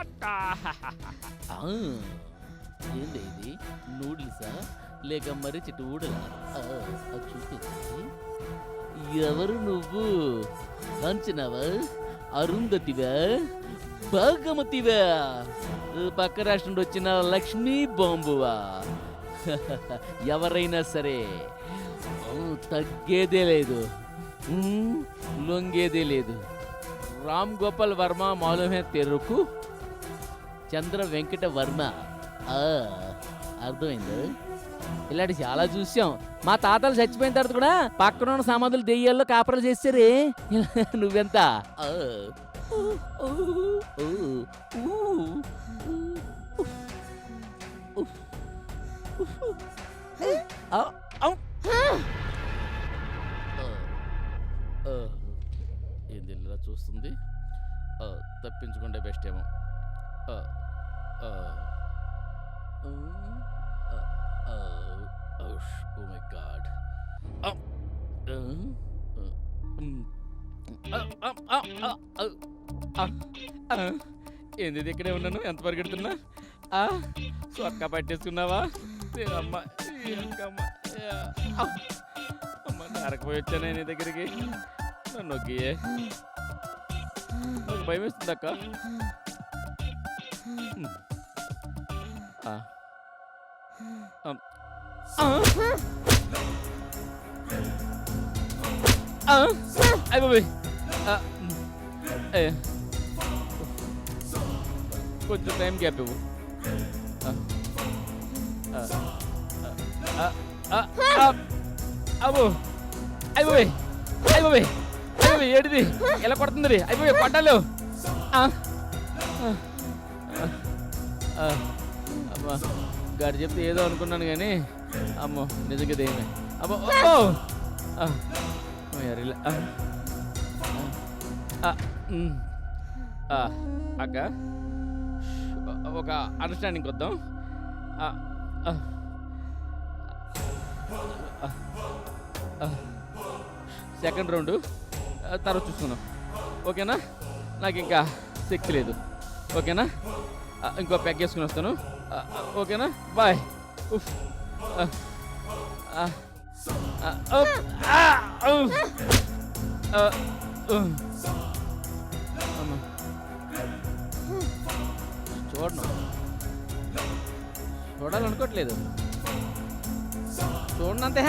ఆ, ఏంది ఇది నూడిల్సా లేక మరి చెట్టు ఊడలా చూపించండి. ఎవరు నువ్వు? అంచనావా? అరుంధతివా? భాగమతివా? పక్క రాష్ట్రం నుండి వచ్చిన లక్ష్మీ బాంబువా? ఎవరైనా సరే తగ్గేదే లేదు, లొంగేదే లేదు. రామ్ గోపాల్ వర్మ మాలూమే తెరుకు చంద్ర వెంకట వర్మ. అర్థమైంది. ఇలాంటి చాలా చూసాం. మా తాతలు చచ్చిపోయిన తర్వాత కూడా పక్కన ఉన్న సమాధులు దెయ్యాల్లో కాపరాలు చేస్తారే. నువ్వెంత? ఏంది ఇలా చూస్తుంది? తప్పించుకుంటే బెస్ట్ ఏమో. Oh my God. ఏంది ఇక్కడే ఉన్నాను? ఎంత పరిగెడుతున్నా? సొక్క పట్టేసుకున్నావా? అమ్మ అమ్మ నరకపోయి వచ్చాను నీ దగ్గరికి. నన్ను నొక్కియే. నాకు భయం వేస్తుంది అక్క. అయిపోయి కొంచెం టైం గ్యాప్ ఇవ్వు. అబ్బో అయిపోయి అయిపోయి అయిపోయి ఏడిది ఎలా కొడుతుంది? అయిపోయి కొట్టాలు. అమ్మా గారు చెప్తే ఏదో అనుకున్నాను కానీ అమ్మో నిజంగా దేమే. అమ్మో అక్క ఒక అండర్స్టాండింగ్ వద్దాం. సెకండ్ రౌండ్ తర్వాత చూసుకుందాం. ఓకేనా? నాకు ఇంకా శక్తి లేదు. ఓకేనా? ఇంకో ప్యాక్ చేసుకుని వస్తాను. ఓకేనా? బాయ్. చూడను, చూడాలనుకోవట్లేదు. చూడనంతే.